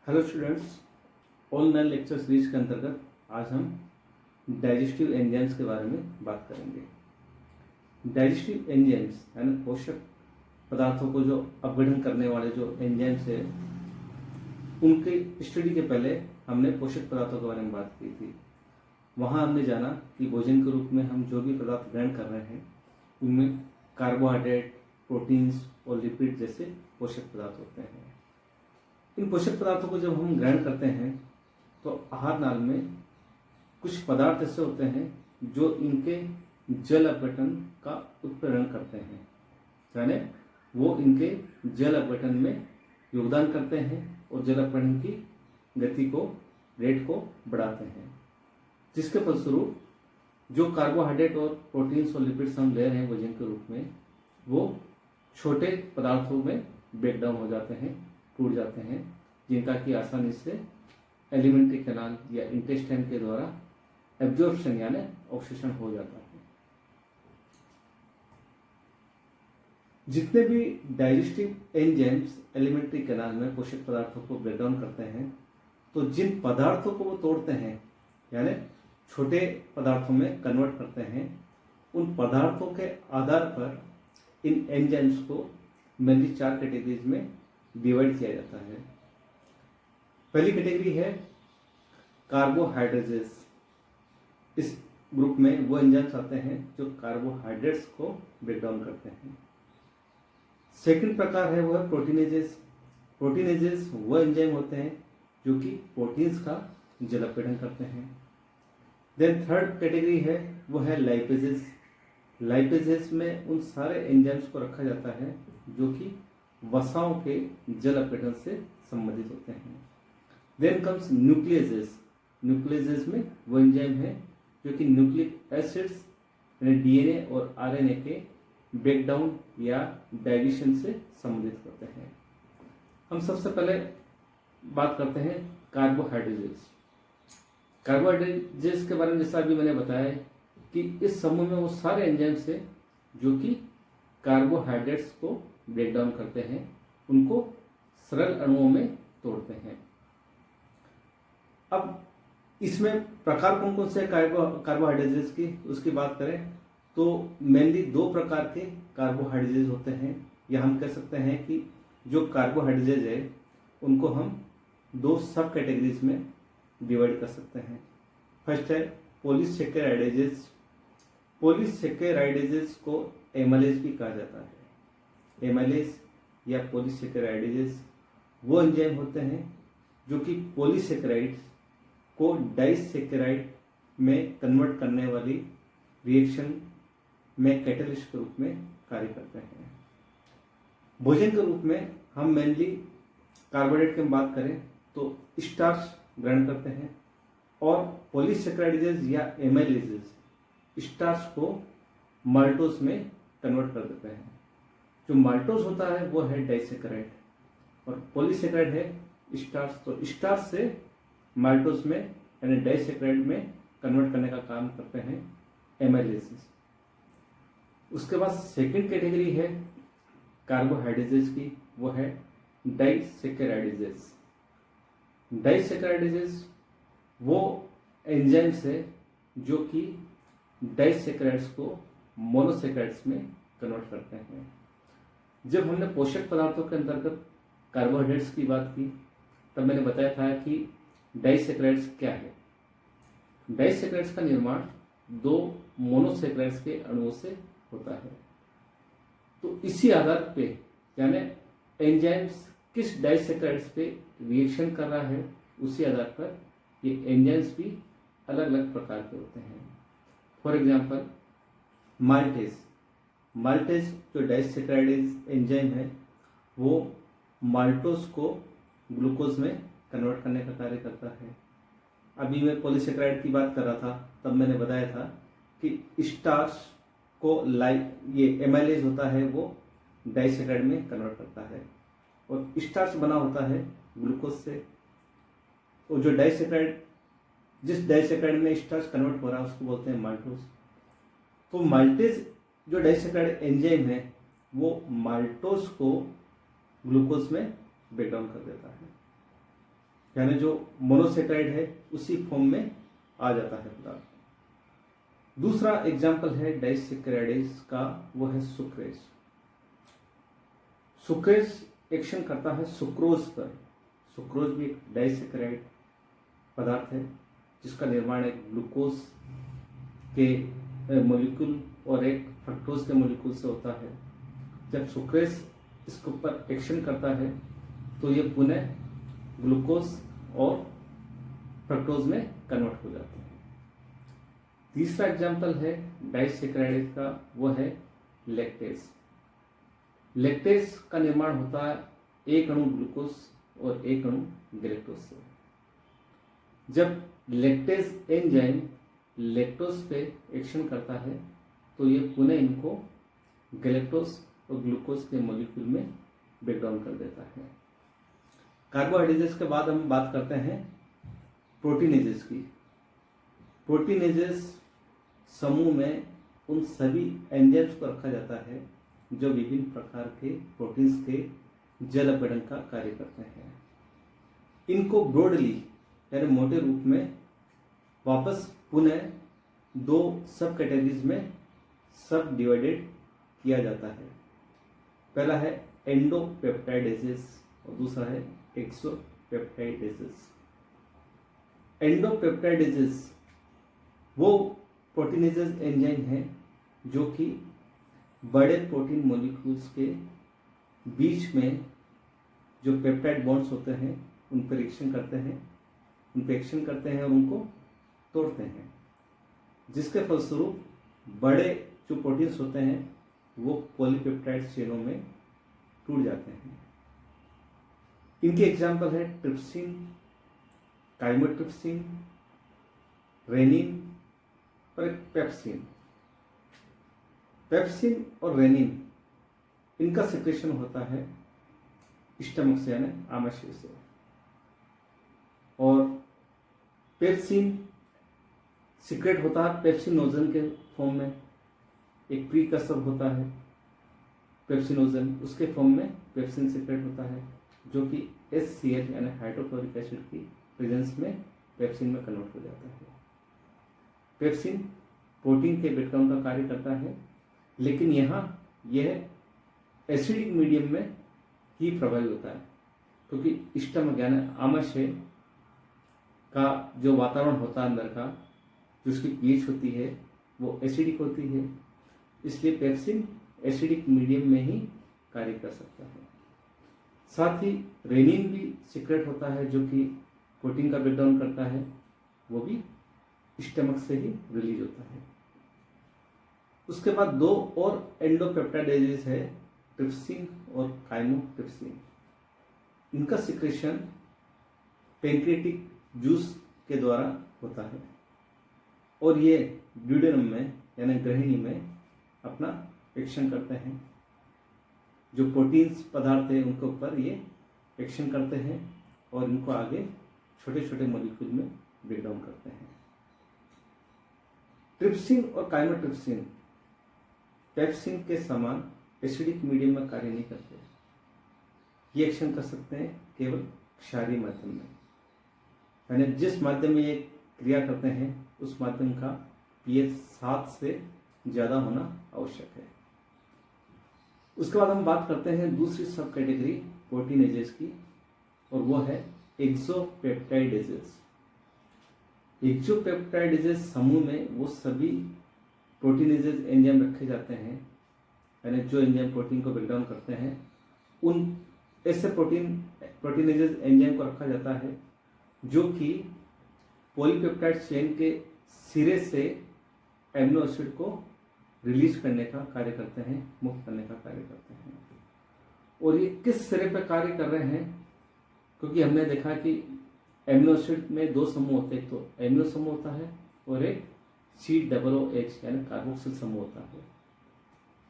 Hello students, all नल lecture series के अंतर्गत आज हम डाइजेस्टिव एंजाइम्स के बारे में बात करेंगे। डाइजेस्टिव एंजाइम्स यानी पोषक पदार्थों को जो अपघटन करने वाले जो एंजाइम्स है, उनके स्टडी के पहले हमने पोषक पदार्थों के बारे में बात की थी। वहाँ हमने जाना कि भोजन के रूप में हम जो भी पदार्थ ग्रहण कर रहे हैं उनमें कार्बोहाइड्रेट, प्रोटीन्स और लिपिड जैसे पोषक पदार्थ होते हैं। इन पोषक पदार्थों को जब हम ग्रहण करते हैं तो आहार नाल में कुछ पदार्थ ऐसे होते हैं जो इनके जल अपघटन का उत्प्रेरण करते हैं, यानी वो इनके जल अपघटन में योगदान करते हैं और जल अपघटन की गति को, रेट को बढ़ाते हैं, जिसके फलस्वरूप जो कार्बोहाइड्रेट और प्रोटीन्स और लिपिड्स हम ले रहे हैं भोजन के रूप में, वो छोटे पदार्थों में ब्रेक डाउन हो जाते हैं, टूट जाते हैं, जिनका कि आसानी से एलिमेंट्री कैनाल या इंटेस्टाइन के द्वारा एब्जॉर्प्शन यानी अवशोषण हो जाता है। जितने भी डाइजेस्टिव एंजाइम्स एलिमेंट्री कैनाल में पोषक पदार्थों को ब्रेक डाउन करते हैं, तो जिन पदार्थों को वो तोड़ते हैं यानी छोटे पदार्थों में कन्वर्ट करते हैं, उन पदार्थों के आधार पर इन एंजाइम्स को मेनली 4 कैटेगरीज में डिवाइड किया जाता है। पहली कैटेगरी है कार्बोहाइड्रेजेस। इस ग्रुप में वो एंजाइम्स आते हैं जो कार्बोहाइड्रेट्स को ब्रेक डाउन करते हैं। सेकंड प्रकार है वो है प्रोटीनेजेस। प्रोटीनेजेस वो एंजाइम होते हैं जो कि प्रोटीन्स का जल अपघटन करते हैं। देन थर्ड कैटेगरी है वो है लाइपेजेस। लाइपेजेस में उन सारे एंजाइम्स को रखा जाता है जो कि वसाओं के जल अपघटन से संबंधित होते हैं। Then comes nucleases. न्यूक्लियसेस में वो एंजाइम है जो कि न्यूक्लिक एसिड्स यानी डीएनए और आरएनए के ब्रेकडाउन या डाइजेशन से संबंधित होते हैं। हम सबसे पहले बात करते हैं कार्बोहाइड्रेजेस। कार्बोहाइड्रेजेस के बारे में जैसा अभी मैंने बताया कि इस समूह में वो सारे एंजाइम्स हैं जो कि कार्बोहाइड्रेट्स को ब्रेक डाउन करते हैं, उनको सरल अणुओं में तोड़ते हैं। अब इसमें प्रकार कौन कौन से कार्बोहाइड्रेट्स की उसकी बात करें तो मेनली 2 प्रकार के कार्बोहाइड्रेट्स होते हैं, या हम कह सकते हैं कि जो कार्बोहाइड्रेट्स है उनको हम 2 सब कैटेगरीज में डिवाइड कर सकते हैं। फर्स्ट है पॉलीसैकेराइडेजेस। पॉलीसैकेराइडेजेस को एमाइलेज भी कहा जाता है। एमाइलेज या पॉलीसैकेराइडेजेस वो एंजाइम होते हैं जो कि पॉलीसैकेराइड्स को डाइसैकेराइड में कन्वर्ट करने वाली रिएक्शन में कैटलिस्ट के रूप में कार्य करते हैं। भोजन के रूप में हम मेनली कार्बोहाइड्रेट की बात करें तो स्टार्च ग्रहण करते हैं, और पॉलीसैकेराइडेजेस या एमाइलेजेस स्टार्च को माल्टोज में कन्वर्ट कर देते हैं। जो माल्टोज होता है वो है डाइसैकेराइड और पॉलीसैकेराइड है स्टार्च। तो स्टार्च से माल्टोज में यानी डाइसैकेराइड में कन्वर्ट करने का काम करते हैं एमाइलेजेस। उसके बाद सेकंड कैटेगरी है कार्बोहाइड्रेजेस की, वो है डाइसैकेराइडेजेस। डाइसैकेराइडेजेस वो एंजाइम्स है जो कि डाइसैकेराइड्स को मोनोसैकेराइड्स में कन्वर्ट करते हैं। जब हमने पोषक पदार्थों के अंतर्गत कार्बोहाइड्रेट्स की बात की तब मैंने बताया था कि डाइसैकेराइड्स क्या है। डाइसैकेराइड्स का निर्माण 2 मोनोसैकेराइड्स के अणुओं से होता है। तो इसी आधार पे यानी एंजाइम्स किस डाइसैकेराइड्स पे रिएक्शन कर रहा है, उसी आधार पर ये एंजाइम्स भी अलग अलग प्रकार के होते हैं। फॉर एग्जाम्पल माल्टेज जो डाइसैकेराइडेज एंजाइम है वो माल्टोज को ग्लूकोज में कन्वर्ट करने का कार्य करता है। अभी मैं पॉलीसैकेराइड की बात कर रहा था तब मैंने बताया था कि स्टार्च को ये एमाइलेज होता है वो डाइसैकेराइड में कन्वर्ट करता है, और स्टार्च बना होता है ग्लूकोज से। और जो जिस डाइसैकेराइड में स्टार्च कन्वर्ट हो रहा है उसको बोलते हैं माल्टोज। तो माल्टेज जो डाइसैकेराइड एंजाइम है वो माल्टोज को ग्लूकोज में ब्रेक डाउन कर देता है। यानी जो मोनोसेक्राइड है उसी फॉर्म में आ जाता है पदार्थ। दूसरा एग्जाम्पल है डाइसेक्राइडेज का, वो है सुक्रेज। सुक्रेज एक्शन करता है सुक्रोज पर। सुक्रोज भी एक डाइसेक्राइड पदार्थ है जिसका निर्माण एक ग्लूकोज के मॉलिक्यूल और एक फ्रक्टोज के मॉलिक्यूल से होता है। जब सुक्रेज इसके ऊपर एक्शन करता है तो ये पुनः ग्लूकोज और फ्रक्टोज में कन्वर्ट हो जाते हैं। तीसरा एग्जाम्पल है डाइसेक्राइडेज का, वो है लैक्टेज। लैक्टेज का निर्माण होता है एक अणु ग्लूकोज और एक अणु गैलेक्टोज से। जब लैक्टेज एंजाइम लैक्टोज पे एक्शन करता है तो ये पुनः इनको गैलेक्टोज और ग्लूकोज के मॉलिक्यूल में ब्रेक डाउन कर देता है। कार्बोहाइड्रेट्स के बाद हम बात करते हैं प्रोटीनेजेस की। प्रोटीनेजेस समूह में उन सभी एंजाइम्स को रखा जाता है जो विभिन्न प्रकार के प्रोटीन्स के जल अपघटन का कार्य करते हैं। इनको ब्रॉडली यानी मोटे रूप में वापस पुनः दो सब कैटेगरीज में सब डिवाइडेड किया जाता है। पहला है एंडोपेप्टाइडेजेस और दूसरा है एक्सोपेप्टाइडेजेस। एंडोपेप्टाइडेजेस वो प्रोटीनेजेस एंजाइम है जो कि बड़े प्रोटीन मॉलिक्यूल्स के बीच में जो पेप्टाइड बॉन्ड्स होते हैं उन पर एक्शन करते हैं और उनको तोड़ते हैं, जिसके फलस्वरूप बड़े जो प्रोटीन्स होते हैं वो पॉलीपेप्टाइड चेनों में टूट जाते हैं। इनके एग्जाम्पल है ट्रिप्सिन, काइमोट्रिप्सिन, रेनिन और पेप्सिन। पेप्सिन और रेनिन इनका सिक्रेशन होता है स्टमक से यानी आमाशय से, और पेप्सिन सीक्रेट होता है पेप्सिनोजन के फॉर्म में। एक प्रीकर्सर होता है पेप्सिनोजन, उसके फॉर्म में पेप्सिन सीक्रेट होता है जो कि HCl यानी हाइड्रोक्लोरिक एसिड की प्रेजेंस में पेप्सिन में कन्वर्ट हो जाता है। पेप्सिन प्रोटीन के ब्रेकडाउन का कार्य करता है, लेकिन यहाँ यह एसिडिक मीडियम में ही प्रभावी होता है, क्योंकि स्टमक यानी आमाशय का जो वातावरण होता है अंदर का, जो उसकी pH होती है वो एसिडिक होती है, इसलिए पेप्सिन एसिडिक मीडियम में ही कार्य कर सकता है। साथ ही रेनिन भी सीक्रेट होता है जो कि प्रोटीन का ब्रेकडाउन करता है, वो भी स्टमक से ही रिलीज होता है। उसके बाद दो और एंडोपेप्टाइडेजेस है, ट्रिप्सिन और काइमोट्रिप्सिन। इनका सिक्रेशन पैंक्रियाटिक जूस के द्वारा होता है और ये ड्यूडेनम में यानी ग्रहिणी में अपना एक्शन करते हैं। जो प्रोटीन्स पदार्थ है उनके ऊपर ये एक्शन करते हैं और इनको आगे छोटे छोटे मॉलिक्यूल में ब्रेक डाउन करते हैं। ट्रिप्सिन और काइमोट्रिप्सिन पेप्सिन के समान एसिडिक मीडियम में कार्य नहीं करते। ये एक्शन कर सकते हैं केवल क्षारीय माध्यम में, यानी जिस माध्यम में ये क्रिया करते हैं उस माध्यम का pH 7 से ज़्यादा होना आवश्यक है। उसके बाद हम बात करते हैं दूसरी सब कैटेगरी प्रोटीनेजेस की, और वो है एक्सोपेप्टाइडेजेस। एक्सोपेप्टाइडेजेस समूह में वो सभी प्रोटीनेजेस एंजाइम रखे जाते हैं, यानी जो एंजाइम प्रोटीन को ब्रेक डाउन करते हैं उन ऐसे प्रोटीनेजेस एंजाइम को रखा जाता है जो कि पॉलीपेप्टाइड चेन के सिरे से एमिनो एसिड को रिलीज करने का कार्य करते हैं, मुक्त करने का कार्य करते हैं। और ये किस सिरे पर कार्य कर रहे हैं, क्योंकि हमने देखा कि एमिनो एसिड में दो समूह होते हैं, तो एमिनो समूह होता है और एक COOH यानी कार्बोक्सिल समूह होता है।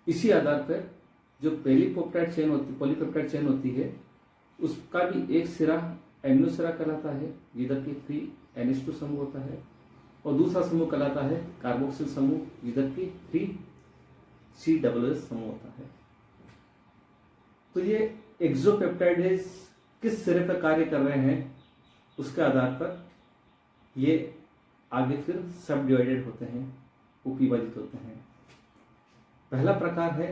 इसी आधार पर जो पॉलीपेप्टाइड चेन होती है उसका भी एक सिरा एमिनो सिरा कहलाता है, जिधर की फ्री NH2 समूह होता है, और दूसरा समूह कहलाता है कार्बोक्सिल समूह, जिधर की फ्री COOH समूह होता है। तो ये एक्सोपेप्टाइडेज किस सिरे पर कार्य कर रहे हैं, उसके आधार पर ये आगे फिर सब डिवाइडेड होते हैं, उपविभाजित होते हैं। पहला प्रकार है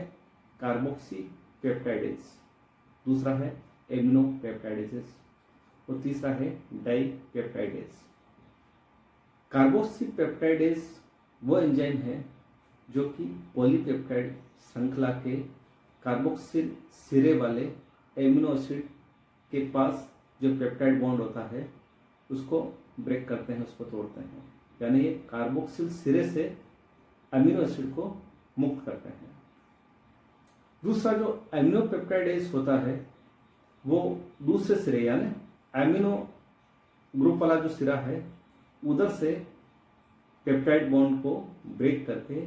कार्बोक्सी पेप्टाइडेज, दूसरा है एमिनो पेप्टाइडेजेस और तीसरा है डाई पेप्टाइडेज। कार्बोक्सी पेप्टाइडेज वो एंजाइम है जो कि पॉलीपेप्टाइड श्रृंखला के कार्बोक्सिल सिरे वाले एमिनो एसिड के पास जो पेप्टाइड बॉन्ड होता है उसको ब्रेक करते हैं, उसको तोड़ते हैं, यानी ये कार्बोक्सिल सिरे से अमीनो एसिड को मुक्त करते हैं। दूसरा जो एमिनो पेप्टाइडेज होता है वो दूसरे सिरे यानी एमिनो ग्रुप वाला जो सिरा है उधर से पेप्टाइड बॉन्ड को ब्रेक करके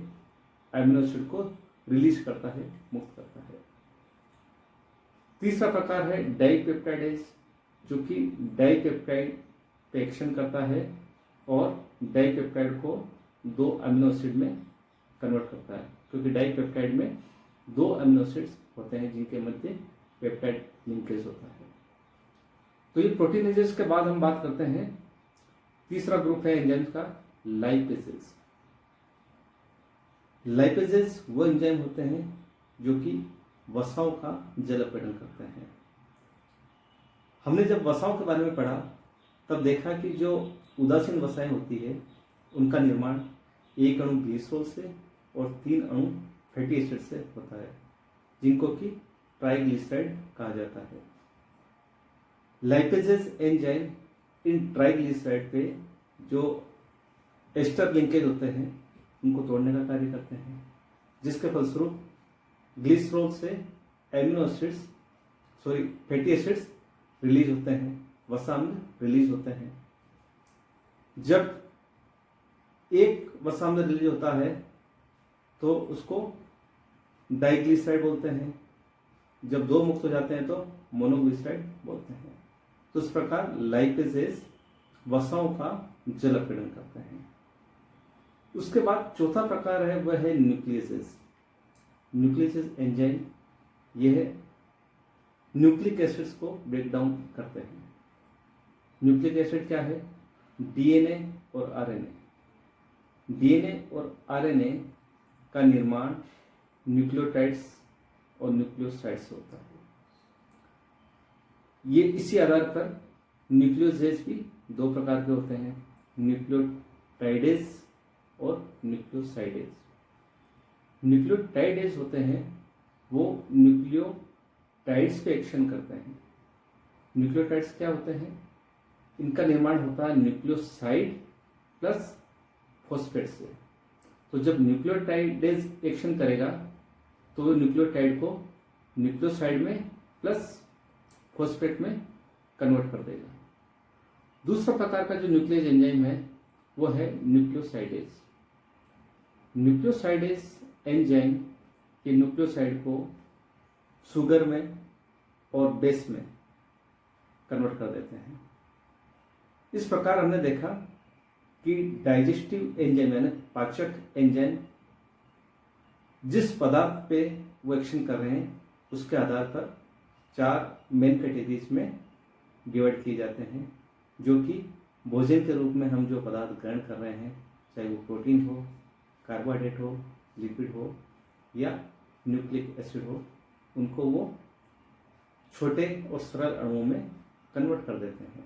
एमिनो एसिड को रिलीज करता है, मुक्त करता है। तीसरा प्रकार है डाइपेप्टाइडेज जो कि डाइपेप्टाइड पे एक्शन करता है और डाइपेप्टाइड को दो अमीनो एसिड में कन्वर्ट करता है, क्योंकि डाइपेप्टाइड में दो अमीनो एसिड्स होते हैं जिनके मध्य पेप्टाइड लिंकेज होता है। तो ये प्रोटीनेजेस के बाद हम बात करते हैं, तीसरा ग्रुप है एंजाइम्स का लाइपेजेस। लाइपेजेस वो एंजाइम होते हैं जो कि वसाओं का जल अपीड़न करते हैं। हमने जब वसाओं के बारे में पढ़ा तब देखा कि जो उदासीन वसाएं होती है उनका निर्माण एक अणु ग्लिसरॉल से और 3 अणु फैटी एसिड से होता है, जिनको कि ट्राइग्लिसराइड कहा जाता है। लाइपेजेस एंजाइम इन ट्राइग्लिसराइड पे जो एस्टर लिंकेज होते हैं उनको तोड़ने का कार्य करते हैं, जिसके फलस्वरूप ग्लिसरॉल से amino acids fatty acids release होते हैं, वसा अम्ल रिलीज होते हैं। जब एक वसा अम्ल रिलीज होता है तो उसको डाइग्लिसराइड बोलते हैं, जब दो मुक्त हो जाते हैं तो मोनोग्लिसराइड बोलते हैं। तो इस प्रकार लाइपेजेस वसाओं का जल अपीड़न करते हैं। उसके बाद चौथा प्रकार है वह है न्यूक्लियसेस। न्यूक्लियसेस एंजाइम यह न्यूक्लिक एसिड्स को ब्रेक डाउन करते हैं। न्यूक्लिक एसिड क्या है? डीएनए और आरएनए। डीएनए और आरएनए का निर्माण न्यूक्लियोटाइड्स और न्यूक्लियोसाइड्स होता है। ये इसी आधार पर न्यूक्लियोजेज भी दो प्रकार के होते हैं, न्यूक्लियोटाइडेज और न्यूक्लियोसाइडेज। न्यूक्लियोटाइडेज होते हैं वो न्यूक्लियोटाइड्स पे एक्शन करते हैं। न्यूक्लियोटाइड्स क्या होते हैं? इनका निर्माण होता है न्यूक्लियोसाइड प्लस फॉस्फेट से। तो जब न्यूक्लियोटाइडेज एक्शन करेगा तो वो न्यूक्लियोटाइड को न्यूक्लियोसाइड में प्लस फॉस्फेट में कन्वर्ट कर देगा। दूसरा प्रकार का जो न्यूक्लियस एंजाइम है वो है न्यूक्लियोसाइडेज। न्यूक्लियोसाइडेज एंजाइम ये न्यूक्लियोसाइड को शुगर में और बेस में कन्वर्ट कर देते हैं। इस प्रकार हमने देखा कि डाइजेस्टिव एंजाइम यानी पाचक एंजाइम जिस पदार्थ पे वो एक्शन कर रहे हैं उसके आधार पर 4 मेन कैटेगरीज में डिवाइड किए जाते हैं, जो कि भोजन के रूप में हम जो पदार्थ ग्रहण कर रहे हैं, चाहे वो प्रोटीन हो, कार्बोहाइड्रेट हो, लिपिड हो या न्यूक्लिक एसिड हो, उनको वो छोटे और सरल अणुओं में कन्वर्ट कर देते हैं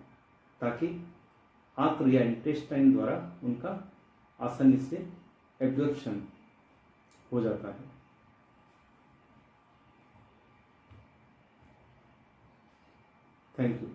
ताकि आंत्र या इंटेस्टाइन द्वारा उनका आसानी से एब्जॉर्प्शन हो जाता है। Thank you.